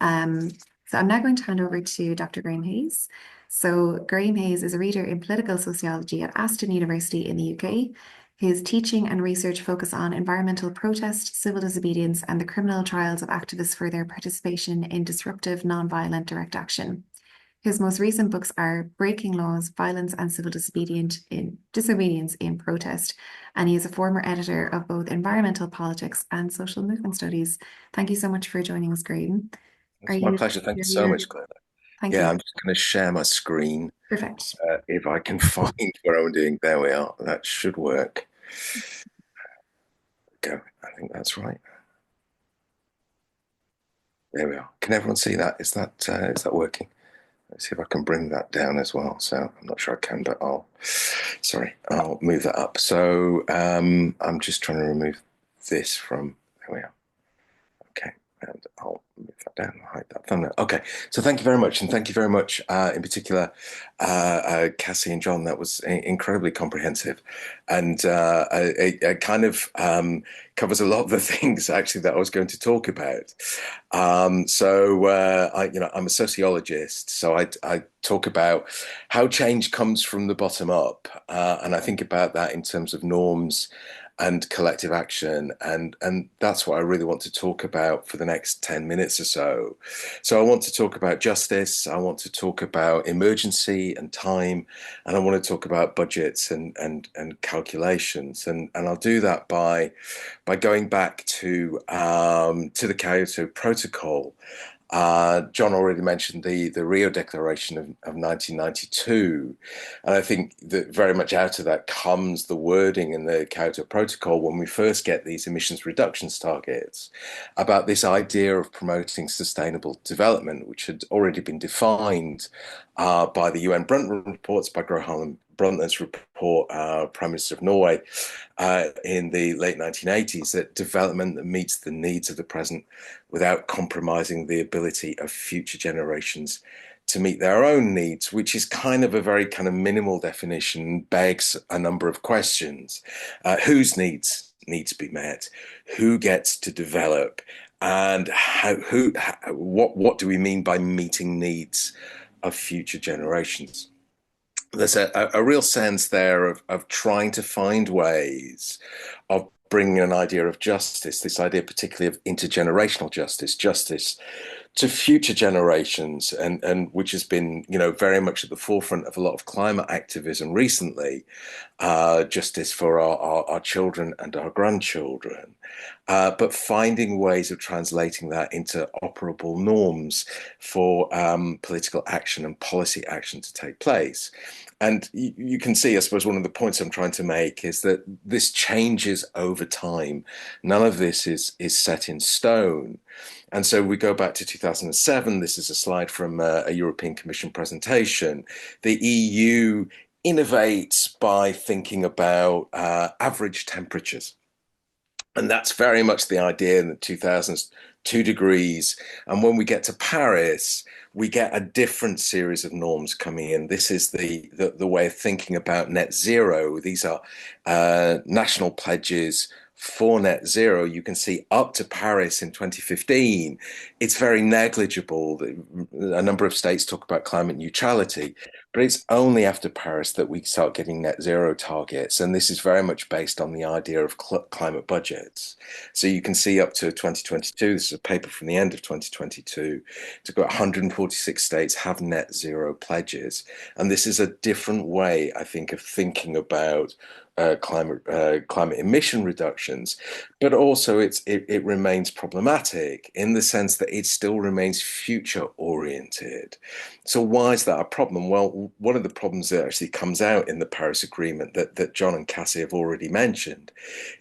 So I'm now going to hand over to Dr. Graeme Hayes. So Graeme Hayes is a reader in political sociology at Aston University in the UK. His teaching and research focus on environmental protest, civil disobedience, and the criminal trials of activists for their participation in disruptive, non-violent direct action. His most recent books are Breaking Laws, Violence and Civil Disobedience in Protest, and he is a former editor of both Environmental Politics and Social Movement Studies. Thank you so much for joining us, Graeme. It's my pleasure. Thank you so much, Claire. Thank you. I'm just going to share my screen. Perfect. If I can find what I'm doing. There we are. That should work. Go. I think that's right. There we are. Can everyone see that? Is that working? Let's see if I can bring that down as well. So I'm not sure I can, but I'll move that up. So I'm just trying to remove this from, there we are. Okay, and I'll move that down and hide that thumbnail. Okay, so thank you very much. And thank you very much, in particular, Cassie and John. That was incredibly comprehensive. And it kind of covers a lot of the things, actually, that I was going to talk about. I'm a sociologist, so I talk about how change comes from the bottom up. And I think about that in terms of norms and collective action, and that's what I really want to talk about for the next 10 minutes or so. So I want to talk about justice, I want to talk about emergency and time, and I want to talk about budgets and calculations, and I'll do that by going back to the Kyoto Protocol. John already mentioned the Rio Declaration of 1992, and I think that very much out of that comes the wording in the Kyoto Protocol when we first get these emissions reductions targets about this idea of promoting sustainable development, which had already been defined by the UN Brundtland reports by Brundtland's report, Prime Minister of Norway, in the late 1980s, that development that meets the needs of the present without compromising the ability of future generations to meet their own needs, which is kind of a very kind of minimal definition, begs a number of questions. Whose needs need to be met? Who gets to develop? And what do we mean by meeting needs of future generations? There's a real sense there of trying to find ways of bringing an idea of justice, this idea particularly of intergenerational justice, justice to future generations, and which has been, very much at the forefront of a lot of climate activism recently, justice for our children and our grandchildren, but finding ways of translating that into operable norms for political action and policy action to take place. And you can see, I suppose, one of the points I'm trying to make is that this changes over time. None of this is set in stone. And so we go back to 2007. This is a slide from a European Commission presentation. The EU innovates by thinking about average temperatures. And that's very much the idea in the 2000s, 2 degrees. And when we get to Paris, we get a different series of norms coming in. This is the way of thinking about net zero. These are national pledges for net zero. You can see up to Paris in 2015, it's very negligible. A number of states talk about climate neutrality, but it's only after Paris that we start getting net zero targets. And this is very much based on the idea of climate budgets. So you can see up to 2022, this is a paper from the end of 2022, to go 146 states have net zero pledges. And this is a different way, I think, of thinking about climate emission reductions, but also it remains problematic in the sense that it still remains future oriented. So why is that a problem? Well, one of the problems that actually comes out in the Paris Agreement that John and Cassie have already mentioned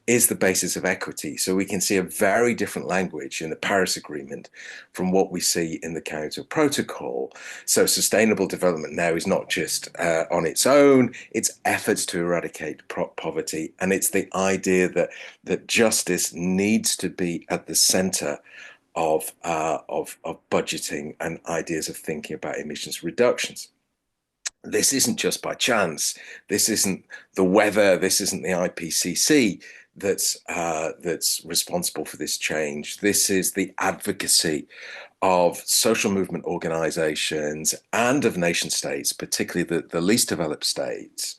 is the basis of equity. So we can see a very different language in the Paris Agreement from what we see in the Kyoto Protocol. So sustainable development now is not just on its own, it's efforts to eradicate poverty, and it's the idea that justice needs to be at the center of budgeting and ideas of thinking about emissions reductions. This isn't just by chance. This isn't the weather. This isn't the IPCC that's responsible for this change. This is the advocacy of social movement organizations and of nation states, particularly the least developed states,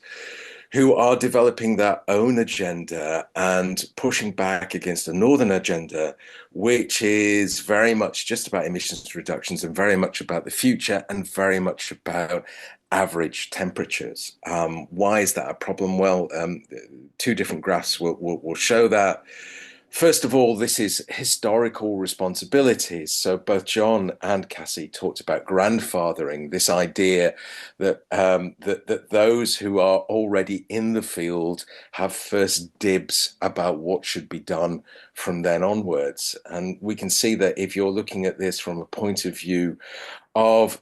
who are developing their own agenda and pushing back against a northern agenda, which is very much just about emissions reductions and very much about the future and very much about average temperatures. Why is that a problem? Well, 2 different graphs will show that. First of all, this is historical responsibilities. So both John and Cassie talked about grandfathering, this idea that that those who are already in the field have first dibs about what should be done from then onwards. And we can see that if you're looking at this from a point of view of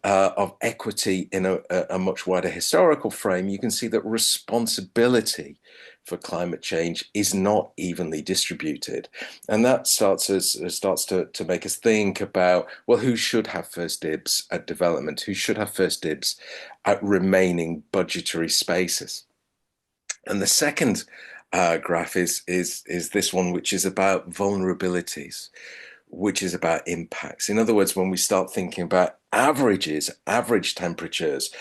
equity in a much wider historical frame, you can see that responsibility for climate change is not evenly distributed. And that starts to make us think about, well, who should have first dibs at development? Who should have first dibs at remaining budgetary spaces? And the second graph is this one, which is about vulnerabilities, which is about impacts. In other words, when we start thinking about averages, average temperatures,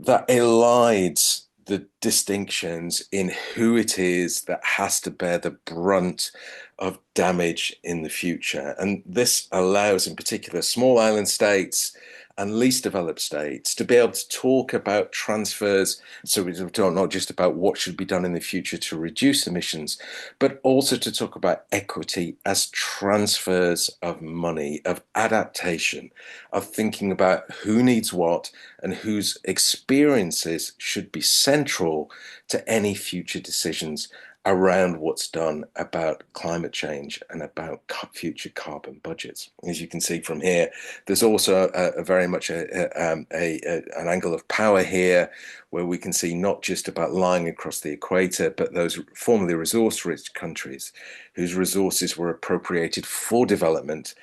that elides the distinctions in who it is that has to bear the brunt of damage in the future. And this allows, in particular, small island states and least developed states to be able to talk about transfers. So we talk not just about what should be done in the future to reduce emissions, but also to talk about equity as transfers of money, of adaptation, of thinking about who needs what and whose experiences should be central to any future decisions around what's done about climate change and about future carbon budgets. As you can see from here, there's also very much an angle of power here, where we can see not just about lying across the equator, but those formerly resource-rich countries whose resources were appropriated for development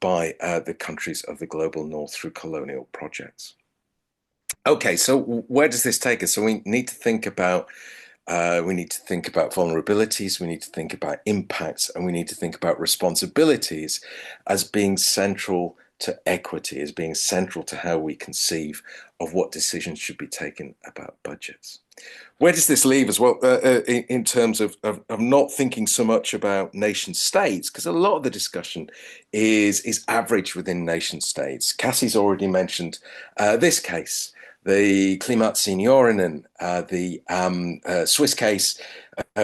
by the countries of the global north through colonial projects. Okay, so where does this take us? So we need to think about vulnerabilities, we need to think about impacts, and we need to think about responsibilities as being central to equity, as being central to how we conceive of what decisions should be taken about budgets. Where does this leave us? Well, in terms of not thinking so much about nation states, because a lot of the discussion is average within nation states. Cassie's already mentioned this case, the Klimatseniorinnen, the Swiss case,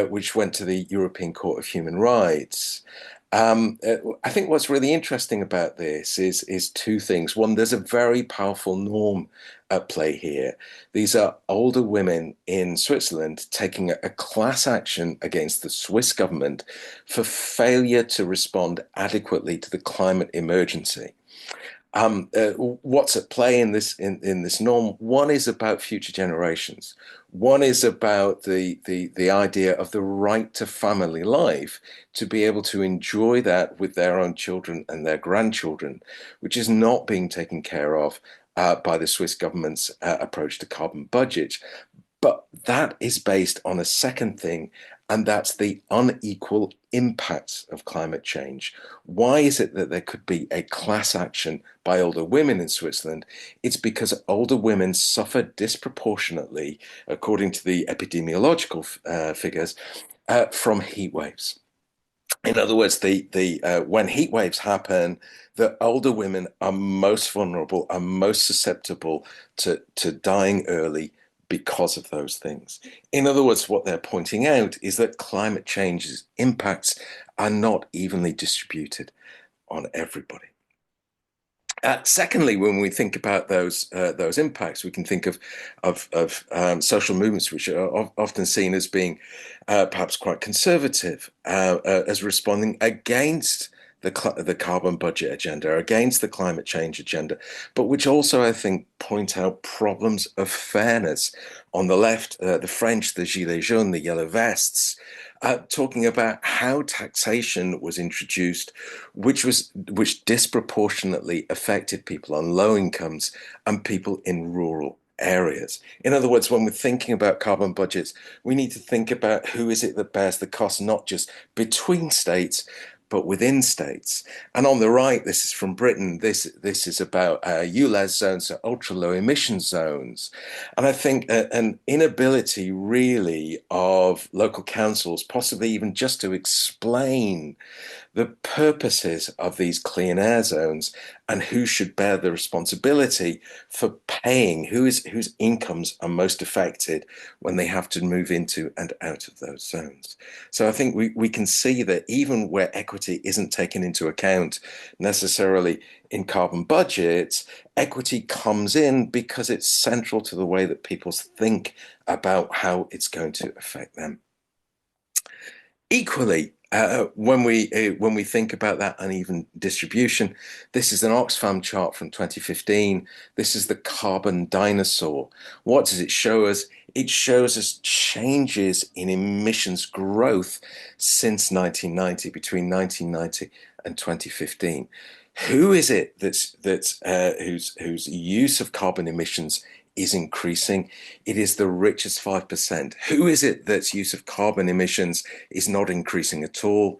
which went to the European Court of Human Rights. I think what's really interesting about this is two things. One, there's a very powerful norm at play here. These are older women in Switzerland taking a class action against the Swiss government for failure to respond adequately to the climate emergency. What's at play in this norm? One is about future generations. One is about the idea of the right to family life, to be able to enjoy that with their own children and their grandchildren, which is not being taken care of by the Swiss government's approach to carbon budget. But that is based on a second thing, and that's the unequal impacts of climate change. Why is it that there could be a class action by older women in Switzerland? It's because older women suffer disproportionately, according to the epidemiological figures, from heat waves. In other words, when heat waves happen, the older women are most vulnerable, are most susceptible to dying early because of those things. In other words, what they're pointing out is that climate change's impacts are not evenly distributed on everybody. Secondly, when we think about those impacts, we can think of social movements which are often seen as being perhaps quite conservative, as responding against the carbon budget agenda, against the climate change agenda, but which also, I think, point out problems of fairness. On the left, the French, the Gilets jaunes, the yellow vests, talking about how taxation was introduced, which disproportionately affected people on low incomes and people in rural areas. In other words, when we're thinking about carbon budgets, we need to think about who is it that bears the cost, not just between states, but within states. And on the right, this is from Britain. This is about ULEZ zones, so ultra low emission zones. And I think an inability really of local councils, possibly even just to explain the purposes of these clean air zones and who should bear the responsibility for paying, whose incomes are most affected when they have to move into and out of those zones. So I think we can see that even where equity isn't taken into account necessarily in carbon budgets, equity comes in because it's central to the way that people think about how it's going to affect them. Equally, when we think about that uneven distribution, this is an Oxfam chart from 2015. This is the carbon dinosaur. What does it show us? It shows us changes in emissions growth since 1990, between 1990 and 2015. Who is it whose use of carbon emissions is increasing? It is the richest 5%. Who is it that's use of carbon emissions is not increasing at all?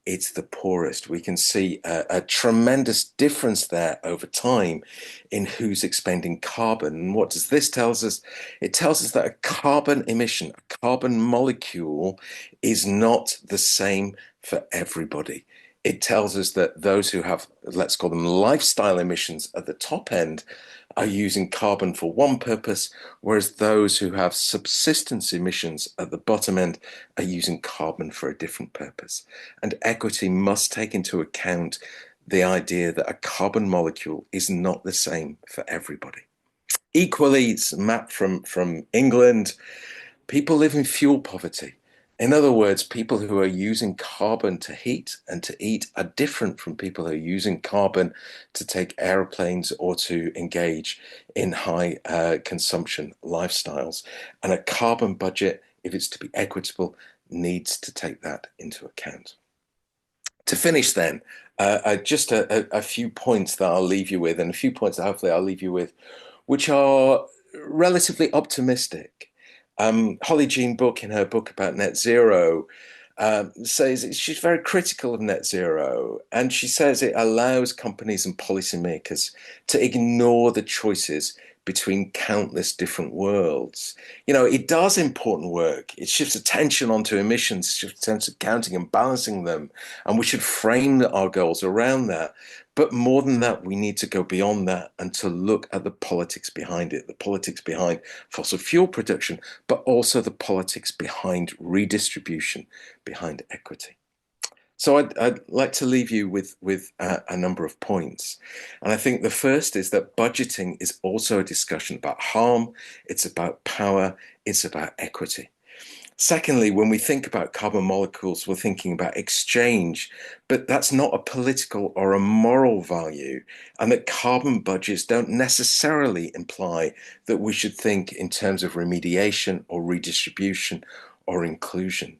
It's the poorest. We can see a tremendous difference there over time in who's expending carbon. And what does this tell us? It tells us that a carbon emission, a carbon molecule, is not the same for everybody. It tells us that those who have, let's call them lifestyle emissions at the top end, are using carbon for one purpose, whereas those who have subsistence emissions at the bottom end are using carbon for a different purpose. And equity must take into account the idea that a carbon molecule is not the same for everybody. Equally, it's a map from England. People live in fuel poverty. In other words, people who are using carbon to heat and to eat are different from people who are using carbon to take aeroplanes or to engage in high consumption lifestyles. And a carbon budget, if it's to be equitable, needs to take that into account. To finish then, just a few points that I'll leave you with, and a few points that hopefully I'll leave you with, which are relatively optimistic. Holly Jean Book, in her book about net zero, says she's very critical of net zero, and she says it allows companies and policymakers to ignore the choices between countless different worlds. You know, it does important work. It shifts attention onto emissions, shifts attention to counting and balancing them, and we should frame our goals around that. But more than that, we need to go beyond that and to look at the politics behind it, the politics behind fossil fuel production, but also the politics behind redistribution, behind equity. So I'd like to leave you with a number of points. And I think the first is that budgeting is also a discussion about harm, it's about power, it's about equity. Secondly, when we think about carbon molecules, we're thinking about exchange, but that's not a political or a moral value, and that carbon budgets don't necessarily imply that we should think in terms of remediation or redistribution or inclusion.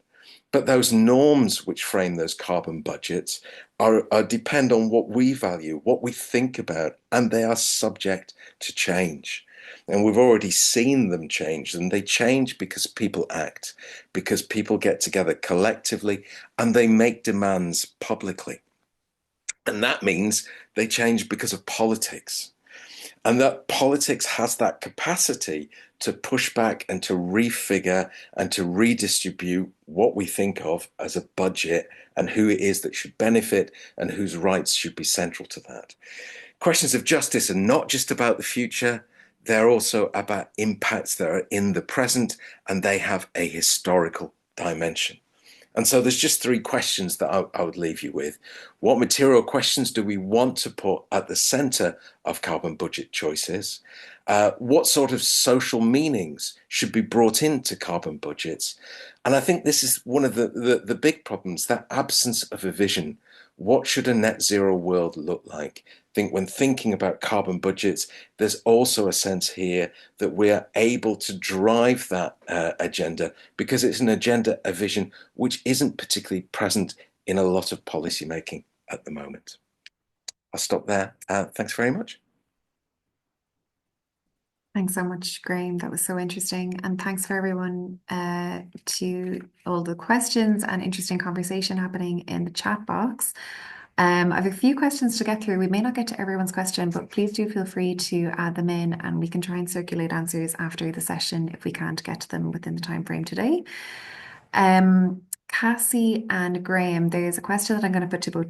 But those norms which frame those carbon budgets are depend on what we value, what we think about, and they are subject to change. And we've already seen them change, and they change because people act, because people get together collectively, and they make demands publicly. And that means they change because of politics. And that politics has that capacity to push back and to refigure and to redistribute what we think of as a budget and who it is that should benefit and whose rights should be central to that. Questions of justice are not just about the future, they're also about impacts that are in the present, and they have a historical dimension. And so there's just three questions that I would leave you with. What material questions do we want to put at the center of carbon budget choices? What sort of social meanings should be brought into carbon budgets? And I think this is one of the big problems, that absence of a vision. What should a net zero world look like? I think when thinking about carbon budgets, there's also a sense here that we are able to drive that agenda, because it's an agenda, a vision, which isn't particularly present in a lot of policy making at the moment. I'll stop there. Thanks very much. Thanks so much, Graeme. That was so interesting. And thanks for everyone to all the questions and interesting conversation happening in the chat box. I have a few questions to get through. We may not get to everyone's question, but please do feel free to add them in, and we can try and circulate answers after the session if we can't get to them within the time frame today. Cassie and Graeme, there's a question that I'm going to put to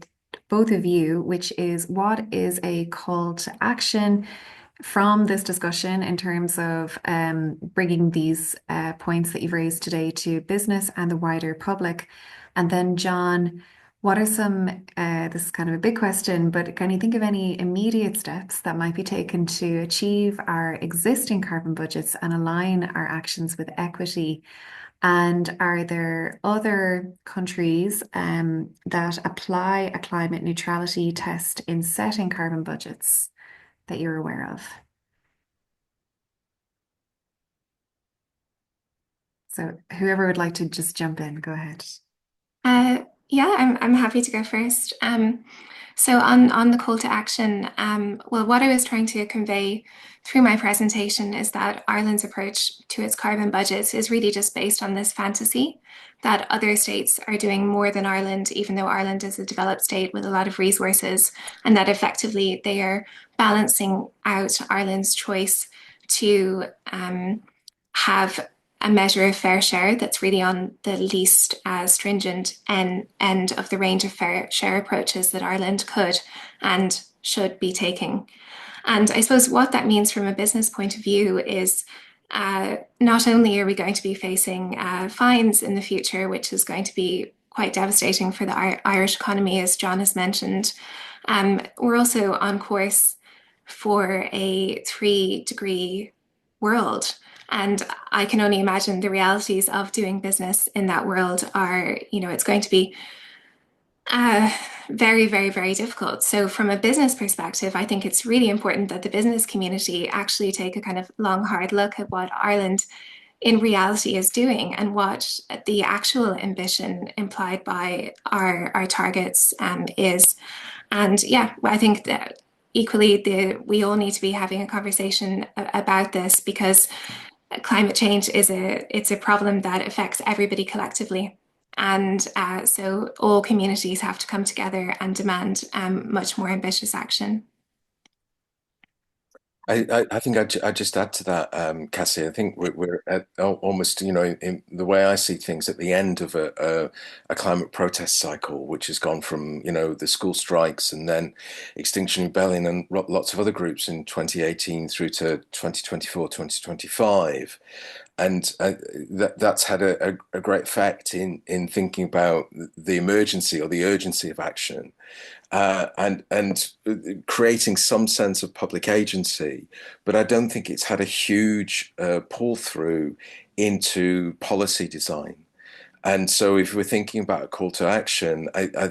both of you, which is, what is a call to action from this discussion in terms of bringing these points that you've raised today to business and the wider public? And then John, what are some, this is kind of a big question, but can you think of any immediate steps that might be taken to achieve our existing carbon budgets and align our actions with equity? And are there other countries that apply a climate neutrality test in setting carbon budgets that you're aware of? So whoever would like to just jump in, go ahead. Yeah, I'm happy to go first. So on the call to action, well, what I was trying to convey through my presentation is that Ireland's approach to its carbon budgets is really just based on this fantasy that other states are doing more than Ireland, even though Ireland is a developed state with a lot of resources, and that effectively they are balancing out Ireland's choice to have a measure of fair share that's really on the least stringent end of the range of fair share approaches that Ireland could and should be taking. And I suppose what that means from a business point of view is not only are we going to be facing fines in the future, which is going to be quite devastating for the Irish economy, as John has mentioned, we're also on course for a 3-degree world. And I can only imagine the realities of doing business in that world are, it's going to be very, very, very difficult. So from a business perspective, I think it's really important that the business community actually take a kind of long, hard look at what Ireland in reality is doing and what the actual ambition implied by our targets is. And yeah, I think that equally we all need to be having a conversation about this, because climate change it's a problem that affects everybody collectively. And so all communities have to come together and demand much more ambitious action. I think I just add to that, Cassie. I think we're at almost, in the way I see things, at the end of a climate protest cycle, which has gone from, the school strikes and then Extinction Rebellion and lots of other groups in 2018 through to 2024, 2025. And that's had a great effect in thinking about the emergency or the urgency of action. And creating some sense of public agency, but I don't think it's had a huge pull through into policy design. And so, if we're thinking about a call to action,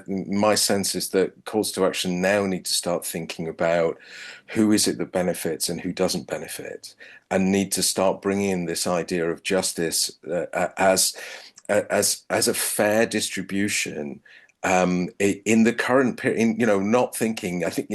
my sense is that calls to action now need to start thinking about who is it that benefits and who doesn't benefit, and need to start bringing in this idea of justice as a fair distribution in the current period, not thinking. I think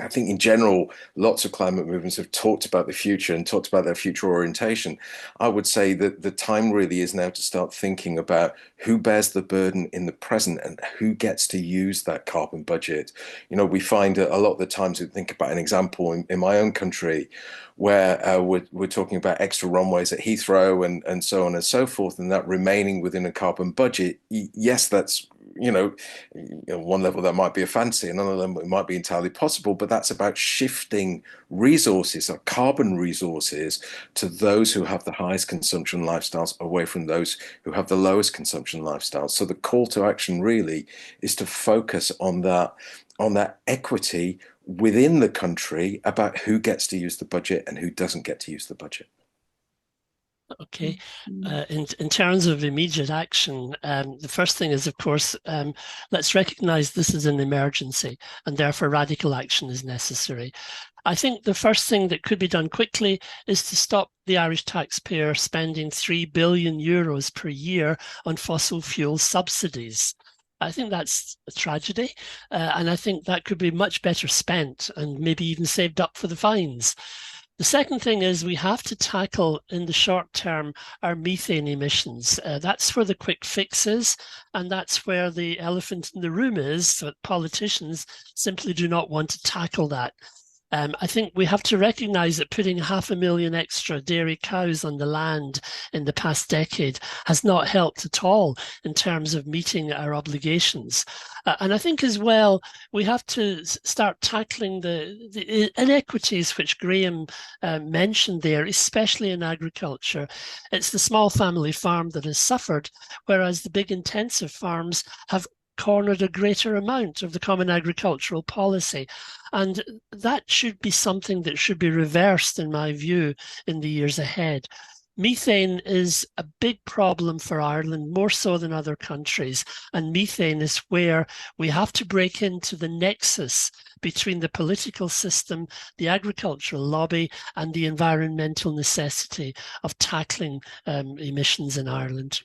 in general, lots of climate movements have talked about the future and talked about their future orientation. I would say that the time really is now to start thinking about who bears the burden in the present and who gets to use that carbon budget. We find a lot of the times we think about an example in my own country where we're talking about extra runways at Heathrow and so on and so forth, and that remaining within a carbon budget. Yes, that's one level that might be a fantasy, another level it might be entirely possible, but that's about shifting resources or carbon resources to those who have the highest consumption lifestyles away from those who have the lowest consumption lifestyles. So the call to action really is to focus on that equity within the country about who gets to use the budget and who doesn't get to use the budget. Okay. In terms of immediate action, the first thing is, of course, let's recognize this is an emergency and therefore radical action is necessary. I think the first thing that could be done quickly is to stop the Irish taxpayer spending €3 billion per year on fossil fuel subsidies. I think that's a tragedy, and I think that could be much better spent and maybe even saved up for the fines. The second thing is we have to tackle in the short term our methane emissions. That's where the quick fix is, and that's where the elephant in the room is, that politicians simply do not want to tackle that. I think we have to recognise that putting 500,000 extra dairy cows on the land in the past decade has not helped at all in terms of meeting our obligations. And I think as well, we have to start tackling the inequities which Graeme mentioned there, especially in agriculture. It's the small family farm that has suffered, whereas the big intensive farms have cornered a greater amount of the common agricultural policy. And that should be something that should be reversed, in my view, in the years ahead. Methane is a big problem for Ireland, more so than other countries. And methane is where we have to break into the nexus between the political system, the agricultural lobby, and the environmental necessity of tackling emissions in Ireland.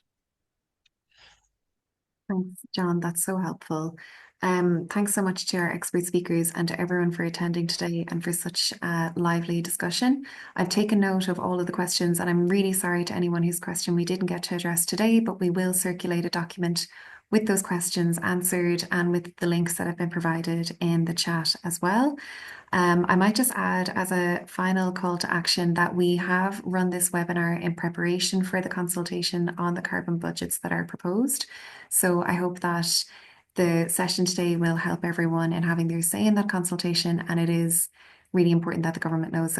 Thanks, John. That's so helpful. Thanks so much to our expert speakers and to everyone for attending today and for such a lively discussion. I've taken note of all of the questions, and I'm really sorry to anyone whose question we didn't get to address today, but we will circulate a document with those questions answered and with the links that have been provided in the chat as well. I might just add as a final call to action that we have run this webinar in preparation for the consultation on the carbon budgets that are proposed. So I hope that the session today will help everyone in having their say in that consultation, and it is really important that the government knows that